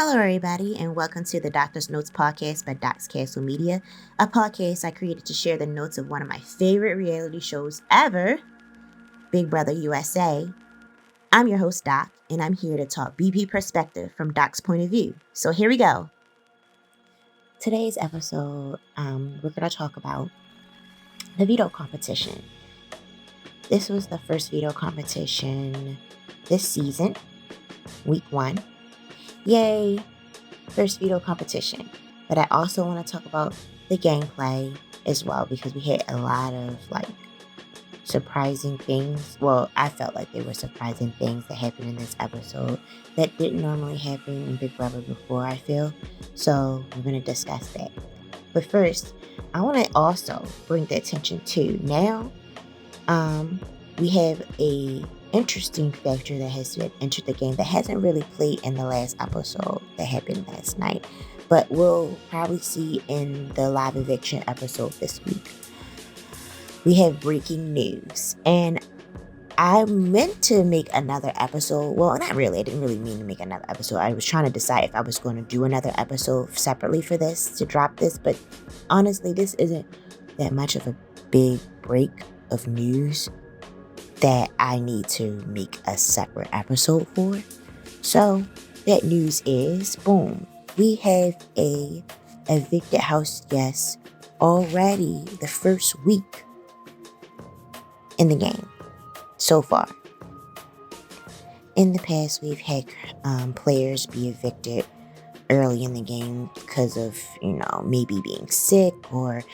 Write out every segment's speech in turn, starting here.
Hello, everybody, and welcome to the Doctor's Notes podcast by Doc's Castle Media, a podcast I created to share the notes of one of my favorite reality shows ever, Big Brother USA. I'm your host, Doc, and I'm here to talk BP perspective from Doc's point of view. So here we go. Today's episode, we're going to talk about the veto competition. This was the first veto competition this season, week 1. Yay! First veto competition. But I also want to talk about the gameplay as well, because we had a lot of surprising things. Well, I felt like they were surprising things that happened in this episode that didn't normally happen in Big Brother before, I feel. So we're going to discuss that. But first, I want to also bring the attention to now we have a interesting factor that has entered the game that hasn't really played in the last episode that happened last night, but we'll probably see in the live eviction episode this week. We have breaking news, and I meant to make another episode. Well, not really. I didn't really mean to make another episode. I was trying to decide if I was going to do another episode separately for this, to drop this, but honestly, this isn't that much of a big break of news that I need to make a separate episode for. So that news is, boom, we have a evicted house guest already the first week in the game so far. In the past, we've had players be evicted early in the game because of, maybe being sick or,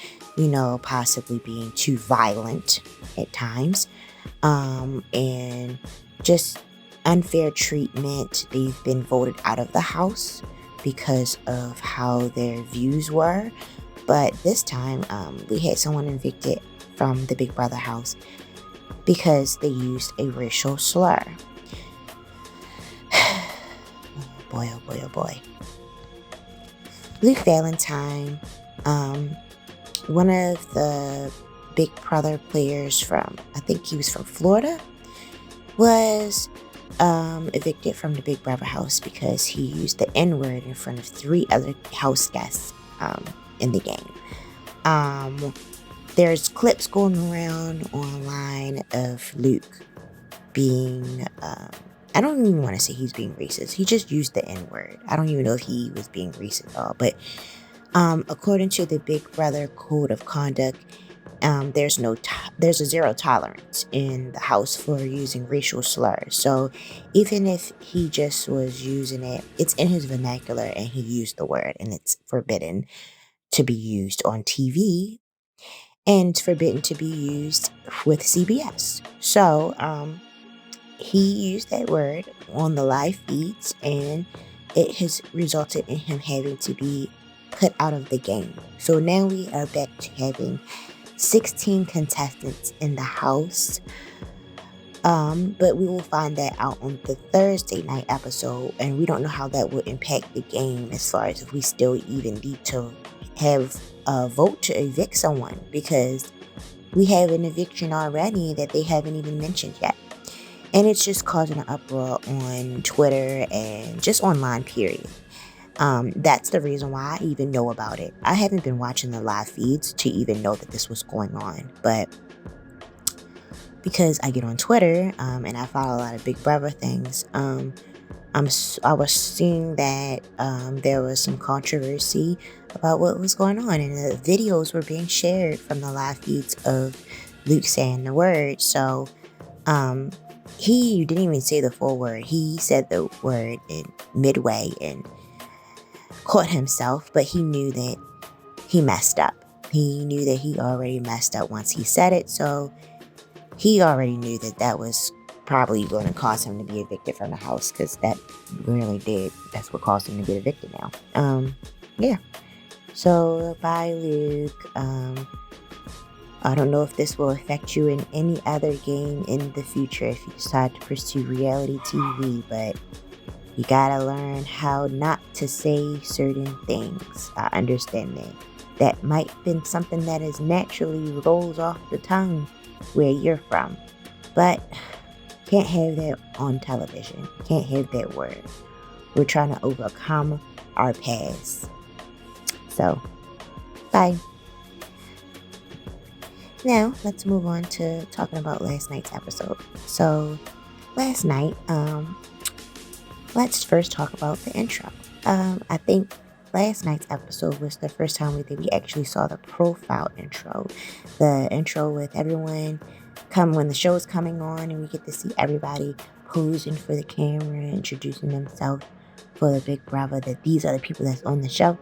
possibly being too violent at times. And just unfair treatment. They've been voted out of the house because of how their views were. But this time, we had someone evicted from the Big Brother house because they used a racial slur. Boy, oh boy, oh boy. Luke Valentine, one of the Big Brother players from, I think he was from Florida, was evicted from the Big Brother house because he used the N-word in front of 3 other house guests in the game. There's clips going around online of Luke being, I don't even want to say he's being racist. He just used the N-word. I don't even know if he was being racist at all. But according to the Big Brother Code of Conduct, there's a zero tolerance in the house for using racial slurs. So even if he just was using it, it's in his vernacular and he used the word, and it's forbidden to be used on TV and forbidden to be used with CBS. So he used that word on the live feeds, and it has resulted in him having to be put out of the game. So now we are back to having 16 contestants in the house. But we will find that out on the Thursday night episode, and we don't know how that will impact the game as far as if we still even need to have a vote to evict someone, because we have an eviction already that they haven't even mentioned yet. And it's just causing an uproar on Twitter and just online, period. That's the reason why I even know about it. I haven't been watching the live feeds to even know that this was going on, but because I get on Twitter and I follow a lot of Big Brother things, I was seeing that there was some controversy about what was going on, and the videos were being shared from the live feeds of Luke saying the word. So he didn't even say the full word. He said the word in midway and caught himself, but he knew that he messed up. He knew that he already messed up once he said it, so he already knew that that was probably going to cause him to be evicted from the house, because that really did. That's what caused him to get evicted now. Yeah. So, bye, Luke. I don't know if this will affect you in any other game in the future if you decide to pursue reality TV, but you gotta learn how not to say certain things. I understand that. That might have been something that is naturally rolls off the tongue where you're from. But can't have that on television. Can't have that word We're trying to overcome our past. So, bye. Now, let's move on to talking about last night's episode. So, last night, let's first talk about the intro. I think last night's episode was the first time we actually saw the profile intro. The intro with everyone when the show is coming on, and we get to see everybody posing for the camera, introducing themselves for the big brother, that these are the people that's on the show.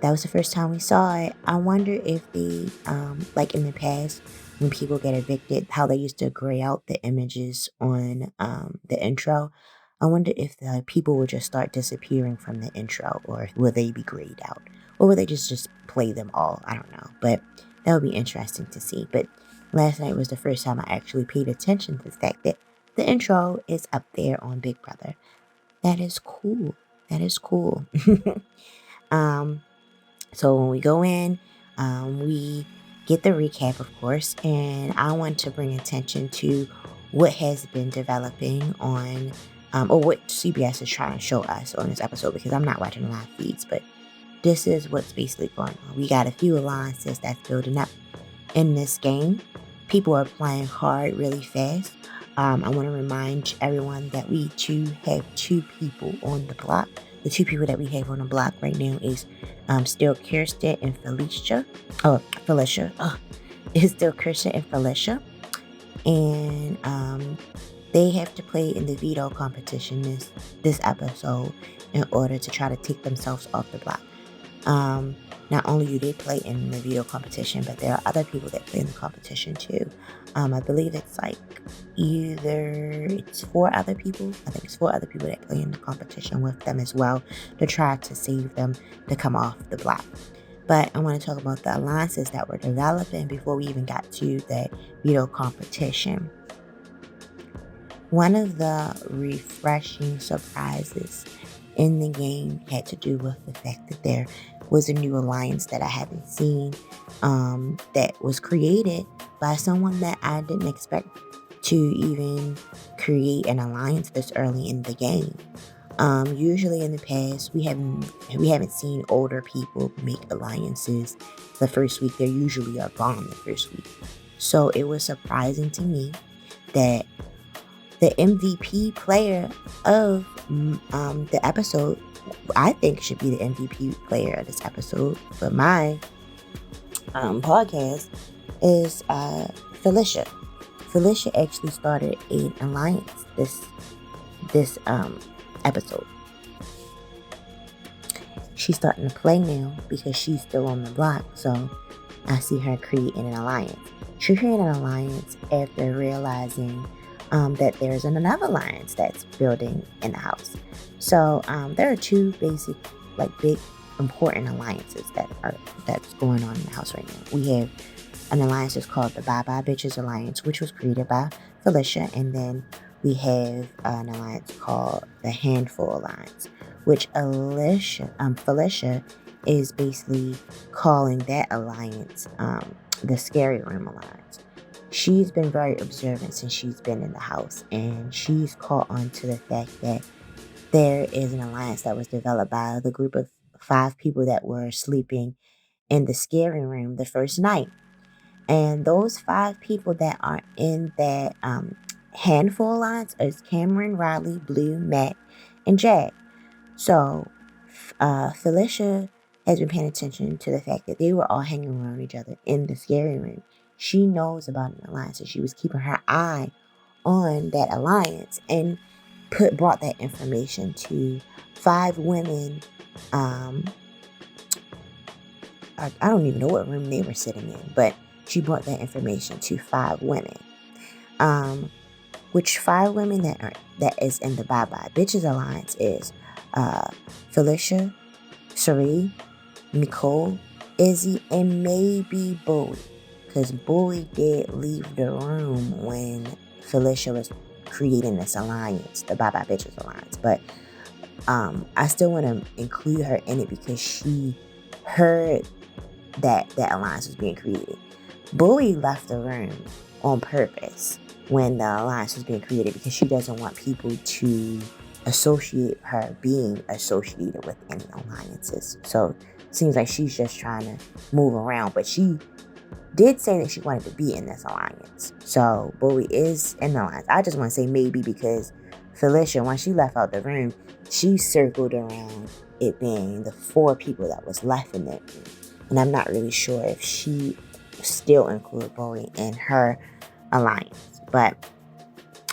That was the first time we saw it. I wonder if they, like in the past, when people get evicted, how they used to gray out the images on the intro. I wonder if the people would just start disappearing from the intro, or will they be grayed out? Or will they just play them all? I don't know. But that would be interesting to see. But last night was the first time I actually paid attention to the fact that the intro is up there on Big Brother. That is cool. That is cool. So when we go in, we get the recap, of course, and I want to bring attention to what has been developing on, or what CBS is trying to show us on this episode, because I'm not watching live feeds, but this is what's basically going on. We got a few alliances that's building up in this game. People are playing hard really fast. I want to remind everyone that we have two people on the block. The two people that we have on the block right now is still Kirsten and Felicia. It's still Kirsten and Felicia. And they have to play in the veto competition this episode in order to try to take themselves off the block. Not only do they play in the veto competition, but there are other people that play in the competition too. I believe it's it's 4 other people. I think it's 4 other people that play in the competition with them as well, to try to save them to come off the block. But I want to talk about the alliances that were developing before we even got to the veto competition. One of the refreshing surprises in the game had to do with the fact that there was a new alliance that I haven't seen, that was created by someone that I didn't expect to even create an alliance this early in the game. Usually in the past, we haven't seen older people make alliances the first week. They usually are gone the first week. So it was surprising to me that the MVP player of the episode, I think should be the MVP player of this episode, but my podcast is Felicia. Felicia actually started an alliance this episode. She's starting to play now because she's still on the block, so I see her creating an alliance. She created an alliance after realizing that there's another alliance that's building in the house. So there are 2 basic, big, important alliances that's going on in the house right now. We have an alliance that's called the Bye Bye Bitches Alliance, which was created by Felicia, and then we have an alliance called the Handful Alliance, which Felicia is basically calling that alliance the Scary Room Alliance. She's been very observant since she's been in the house, and she's caught on to the fact that there is an alliance that was developed by the group of 5 people that were sleeping in the scary room the first night. And those 5 people that are in that Handful Alliance is Cameron, Riley, Blue, Matt, and Jack. So Felicia has been paying attention to the fact that they were all hanging around each other in the scary room. She knows about an alliance, and she was keeping her eye on that alliance and brought that information to 5 women. I don't even know what room they were sitting in, but she brought that information to 5 women. Which 5 women that is in the Bye Bye Bitches Alliance is Felicia, Cherie, Nicole, Izzy, and maybe Bowie. Because Bowie did leave the room when Felicia was creating this alliance, the Bye Bye Bitches Alliance. But I still want to include her in it because she heard that alliance was being created. Bowie left the room on purpose when the alliance was being created because she doesn't want people to associate her being associated with any alliances. So it seems like she's just trying to move around, but she did say that she wanted to be in this alliance. So Bowie is in the alliance. I just want to say maybe because Felicia, when she left out the room, she circled around it being the 4 people that was left in that room. And I'm not really sure if she still included Bowie in her alliance. But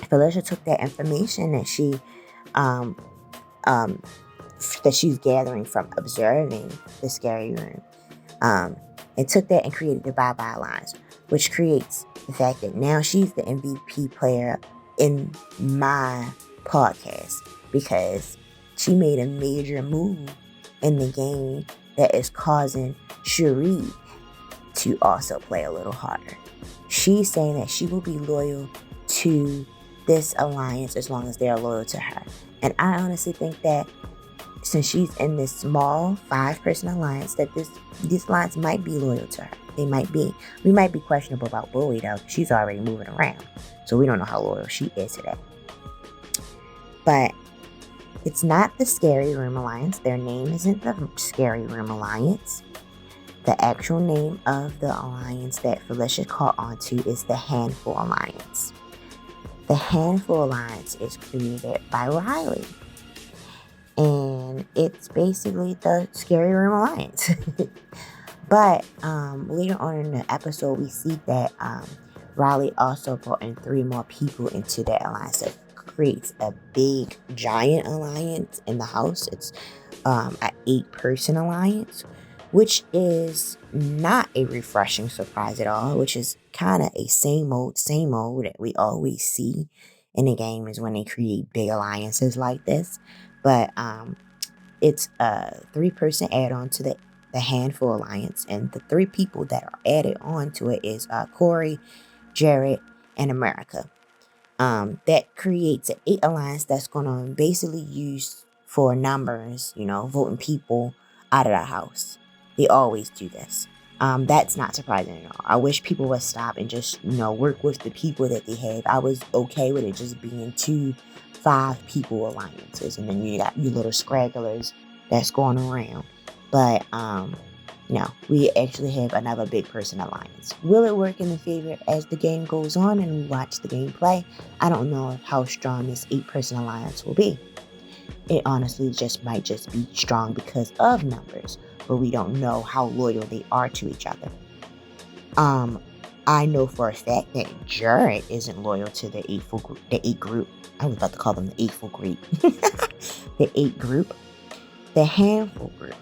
Felicia took that information that that she's gathering from observing the scary room, and took that and created the Bye-Bye Alliance, which creates the fact that now she's the MVP player in my podcast because she made a major move in the game that is causing Cherie to also play a little harder. She's saying that she will be loyal to this alliance as long as they're loyal to her. And I honestly think that since she's in this small 5-person alliance, that this alliance might be loyal to her. They might be. We might be questionable about Bowie though. She's already moving around. So we don't know how loyal she is to that. But it's not the Scary Room Alliance. Their name isn't the Scary Room Alliance. The actual name of the alliance that Felicia caught onto is the Handful Alliance. The Handful Alliance is created by Riley. And it's basically the Scary Room Alliance. But later on in the episode, we see that Riley also brought in 3 more people into that alliance. That creates a big, giant alliance in the house. It's an 8-person alliance, which is not a refreshing surprise at all, which is kind of a same old that we always see in the game is when they create big alliances like this. But it's a 3-person add-on to the Handful Alliance, and the 3 people that are added on to it is Corey, Jared, and America. That creates an 8 alliance that's going to basically use for numbers, voting people out of the house. They always do this. That's not surprising at all. I wish people would stop and just, work with the people that they have. I was okay with it just being 2 5-people alliances, and then you got your little scragglers that's going around. But no, we actually have another big person alliance. Will it work in the favor as the game goes on and we watch the game play? I don't know how strong this 8-person alliance will be. It honestly might just be strong because of numbers, but we don't know how loyal they are to each other. I know for a fact that Jared isn't loyal to the 8 group. I was about to call them the 8 group. The 8 group. The Handful group.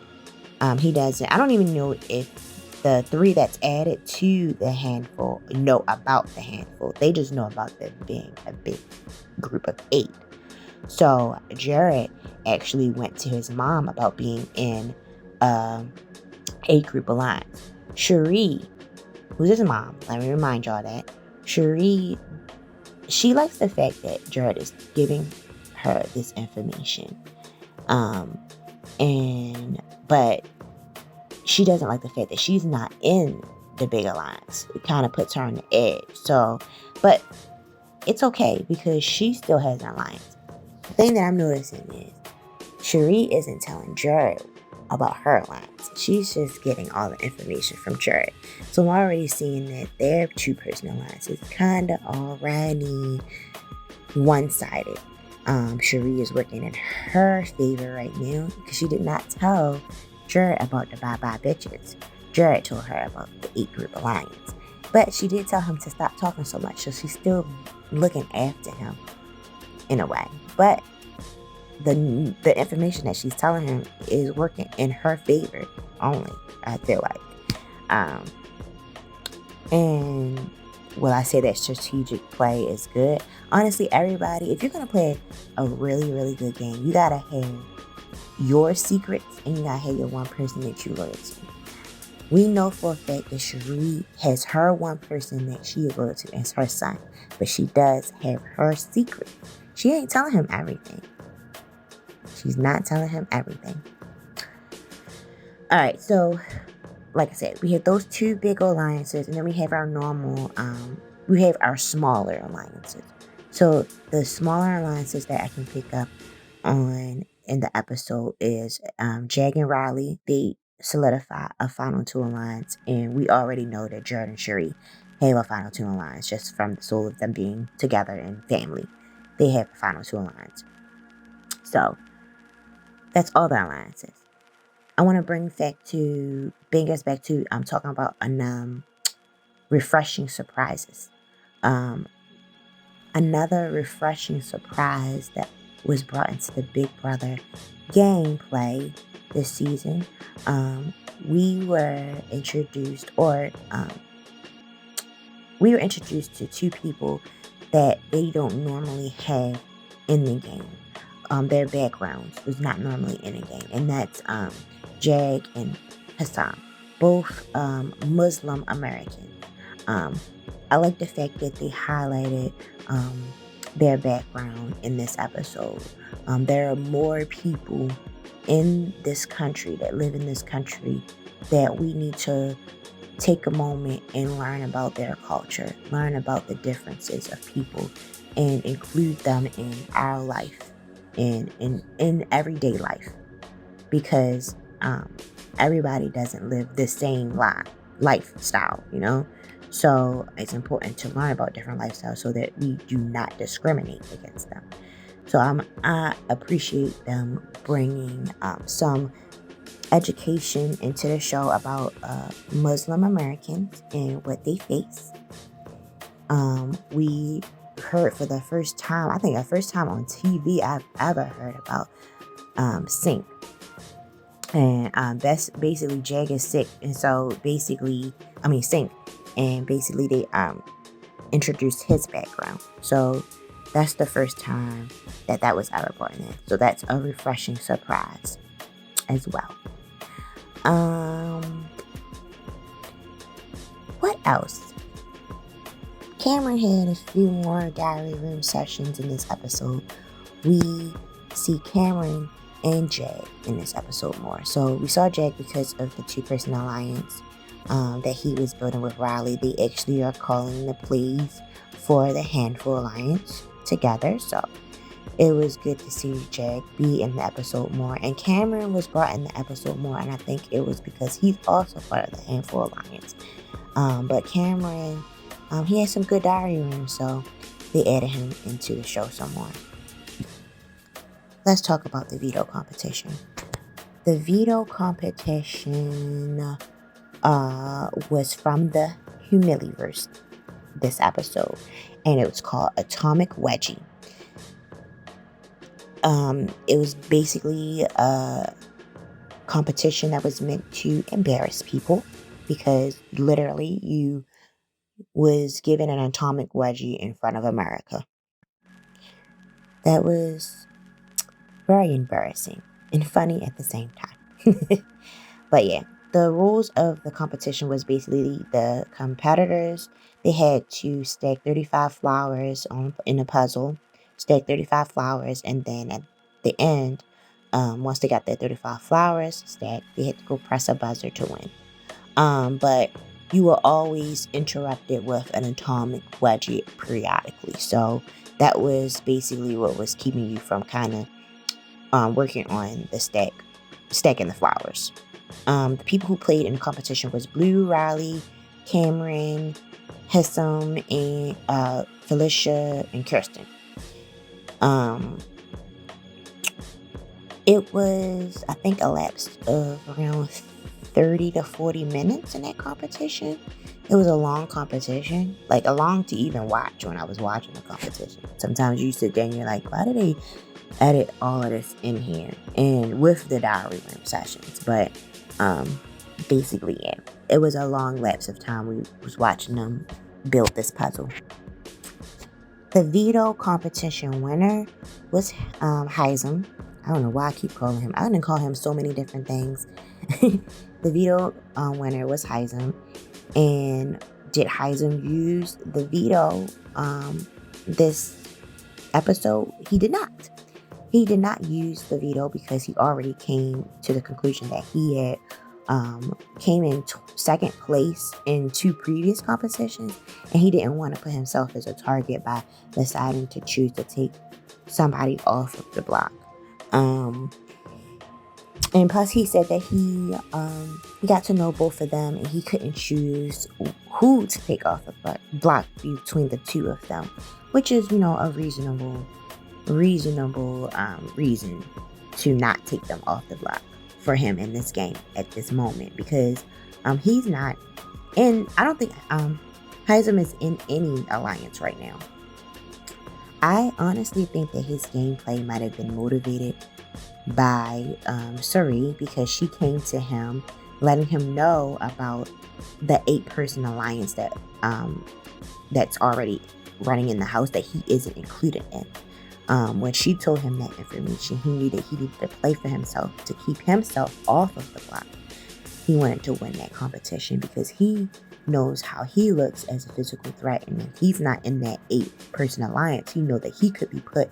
He doesn't. I don't even know if the 3 that's added to the Handful know about the Handful. They just know about them being a big group of 8. So Jared actually went to his mom about being in a 8-group alliance. Cherie, who's his mom, let me remind y'all that Cherie, she likes the fact that Jared is giving her this information. But she doesn't like the fact that she's not in the big alliance. It kind of puts her on the edge. So, but it's okay because she still has an alliance. The thing that I'm noticing is Cherie isn't telling Jared about her alliance. She's just getting all the information from Jared. So I'm already seeing that their 2-person alliance is kind of already one-sided. Cherie is working in her favor right now because she did not tell Jared about the Bye-Bye Bitches. Jared told her about the 8-group alliance. But she did tell him to stop talking so much, so she's still looking after him in a way. But the information that she's telling him is working in her favor only, I feel like. And will I say that strategic play is good? Honestly, everybody, if you're going to play a really, really good game, you got to have your secrets and you got to have your one person that you loyal to. We know for a fact that Cherie has her one person that she is loyal to, and it's her son. But she does have her secret. She ain't telling him everything. She's not telling him everything. Alright, so like I said, we have those 2 big alliances, and then we have our normal, we have our smaller alliances. So the smaller alliances that I can pick up on in the episode is Jag and Riley. They solidify a final two alliance, and we already know that Jared and Shuri have a final two alliance just from the soul of them being together and family. They have a final two alliance. So that's all the alliances. I want to bring us back to talking about refreshing surprises. Another refreshing surprise that was brought into the Big Brother gameplay this season. We were introduced to two people that they don't normally have in the game. Their backgrounds was not normally in the game, and that's Jag and Hisam, both Muslim Americans. I like the fact that they highlighted their background in this episode. There are more people in this country that live in this country that we need to take a moment and learn about their culture, learn about the differences of people, and include them in our life, in everyday life, because everybody doesn't live the same lifestyle, So it's important to learn about different lifestyles so that we do not discriminate against them. So I appreciate them bringing some education into the show about Muslim Americans and what they face. We heard for the first time, I think the first time on TV I've ever heard about Sync. And that's basically Jag is sick, and so Sync, and basically they introduced his background. So that's the first time that was ever brought in. So that's a refreshing surprise as well. What else? Cameron had a few more diary room sessions in this episode. We see Cameron and Jag in this episode more. So we saw Jag because of the two-person alliance that he was building with Riley. They actually are calling the plays for the Handful Alliance together. So it was good to see Jag be in the episode more. And Cameron was brought in the episode more, and I think it was because he's also part of the Handful Alliance. But Cameron, he had some good diary rooms, so they added him into the show some more. Let's talk about the veto competition. The veto competition was from the Humiliverse this episode, and it was called Atomic Wedgy. It was basically a competition that was meant to embarrass people, because literally you was given an atomic wedgie in front of America. That was very embarrassing and funny at the same time. But yeah, the rules of the competition was basically the competitors, they had to stack 35 flowers in a puzzle, stack 35 flowers, and then at the end, once they got their 35 flowers stacked, they had to go press a buzzer to win. But you were always interrupted with an atomic wedgie periodically. So that was basically what was keeping you from kind of working on the stacking the flowers. The people who played in the competition was Blue, Riley, Cameron, Hisam, and Felicia, and Kirsten. It was, I think, a lapse of around 30 to 40 minutes in that competition. It was a long competition, like a long to even watch when I was watching the competition. Sometimes you sit there and you're like, why did they edit all of this in here? And with the diary room sessions. But basically, yeah, it was a long lapse of time. We was watching them build this puzzle. The veto competition winner was Hisam. I don't know why I keep calling him. I didn't call him so many different things. The veto winner was Hisam. And did Hisam use the veto this episode? He did not. He did not use the veto because he already came to the conclusion that he had came in second place in 2 previous competitions, and he didn't want to put himself as a target by deciding to choose to take somebody off of the block. Um, and plus, he said that he got to know both of them, and he couldn't choose who to take off the block between the two of them, which is, a reasonable reason to not take them off the block for him in this game at this moment, because he's not in. I don't think Hisam is in any alliance right now. I honestly think that his gameplay might have been motivated by Suri, because she came to him letting him know about the 8-person alliance that's already running in the house that he isn't included in. When she told him that information, he knew that he needed to play for himself to keep himself off of the block. He wanted to win that competition because he knows how he looks as a physical threat, and if he's not in that 8-person alliance, he knows that he could be put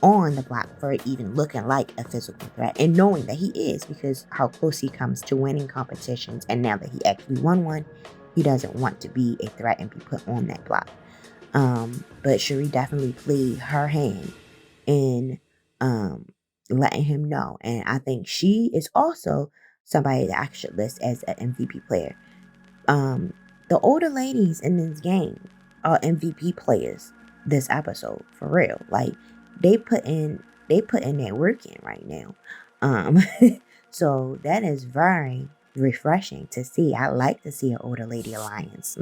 on the block for even looking like a physical threat, and knowing that he is, because how close he comes to winning competitions, and now that he actually won one, he doesn't want to be a threat and be put on that block. But Suri definitely played her hand in letting him know, and I think she is also somebody that I should list as an MVP player. The older ladies in this game are MVP players this episode, for real. Like, they put in that work in right now. So that is very refreshing to see. I like to see an older lady alliance.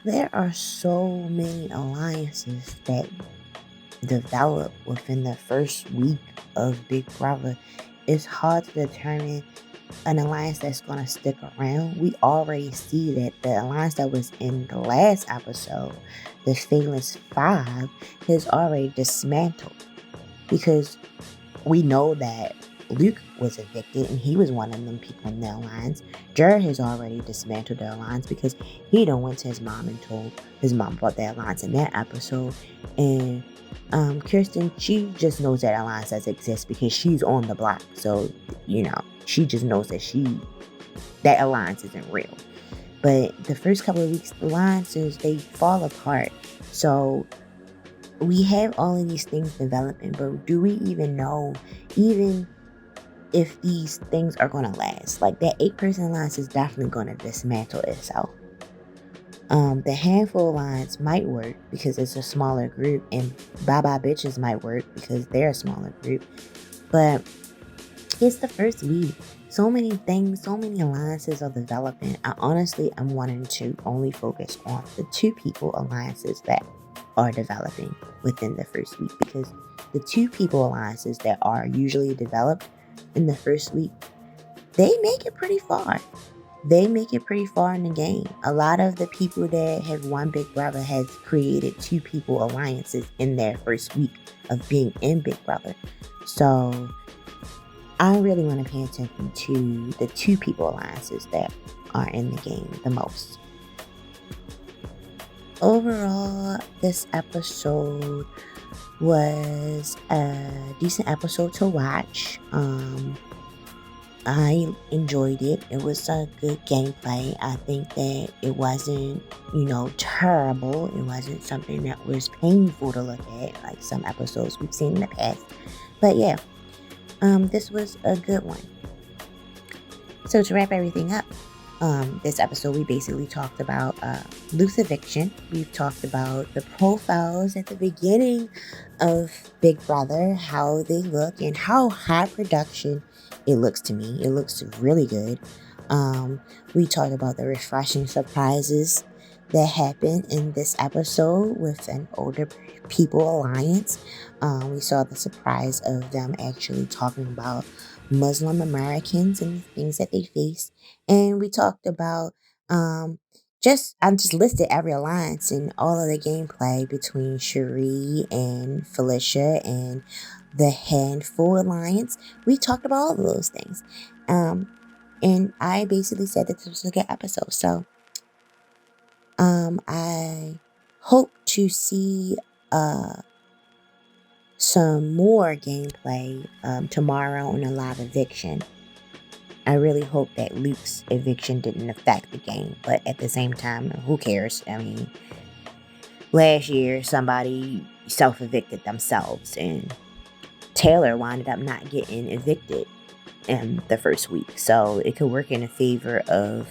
There are so many alliances that develop within the first week of Big Brother. It's hard to determine an alliance that's going to stick around. We already see that the alliance that was in the last episode, the Famous 5, has already dismantled, because we know that Luke was evicted and he was one of them people in the alliance. Jared has already dismantled the alliance because he done went to his mom and told his mom about the alliance in that episode. And Kirsten, she just knows that alliance does exist because she's on the block. So, she just knows that alliance isn't real. But the first couple of weeks, the alliances, they fall apart. So we have all of these things developing, but do we even know even if these things are going to last? Like, that 8-person alliance is definitely going to dismantle itself. The handful alliance might work because it's a smaller group, and Bye Bye Bitches might work because they're a smaller group. But it's the first week. So many things, so many alliances are developing. I'm wanting to only focus on the 2-people alliances that are developing within the first week, because the 2-people alliances that are usually developed in the first week, they make it pretty far. They make it pretty far in the game. A lot of the people that have won Big Brother has created 2-people alliances in their first week of being in Big Brother. So I really want to pay attention to the 2-people alliances that are in the game the most. Overall, this episode was a decent episode to watch. I enjoyed it. It was a good gameplay. I think that it wasn't, terrible. It wasn't something that was painful to look at, like some episodes we've seen in the past. But yeah, this was a good one. So to wrap everything up, this episode we basically talked about Luke's eviction. We've talked about the profiles at the beginning of Big Brother, how they look, and how high production it looks to me. It looks really good. We talked about the refreshing surprises that happened in this episode with an older people alliance. We saw the surprise of them actually talking about Muslim Americans and the things that they face. And we talked about I just listed every alliance and all of the gameplay between Cherie and Felicia and the Handful Alliance. We talked about all of those things. And I basically said that this was a good episode. So I hope to see some more gameplay tomorrow on a live eviction. I really hope that Luke's eviction didn't affect the game, but at the same time, who cares? I mean, last year somebody self-evicted themselves, and Taylor wound up not getting evicted in the first week. So it could work in the favor of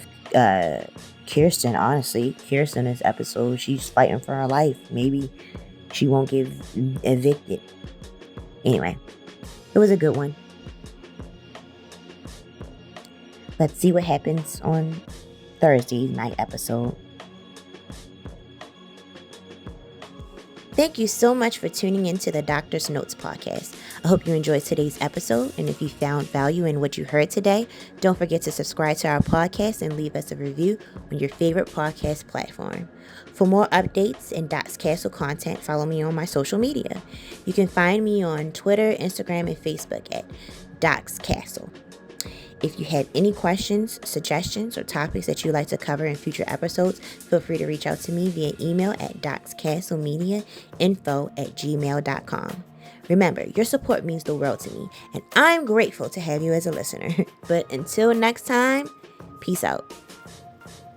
Kirsten, honestly. Kirsten, this episode, she's fighting for her life. Maybe she won't get evicted. Anyway, it was a good one. Let's see what happens on Thursday's night episode. Thank you so much for tuning into the Doctor's Notes podcast. I hope you enjoyed today's episode, and if you found value in what you heard today, don't forget to subscribe to our podcast and leave us a review on your favorite podcast platform. For more updates and Doc's Castle content, follow me on my social media. You can find me on Twitter, Instagram, and Facebook at Doc's Castle. If you have any questions, suggestions, or topics that you'd like to cover in future episodes, feel free to reach out to me via email at docscastlemediainfo@gmail.com. Remember, your support means the world to me, and I'm grateful to have you as a listener. But until next time, peace out.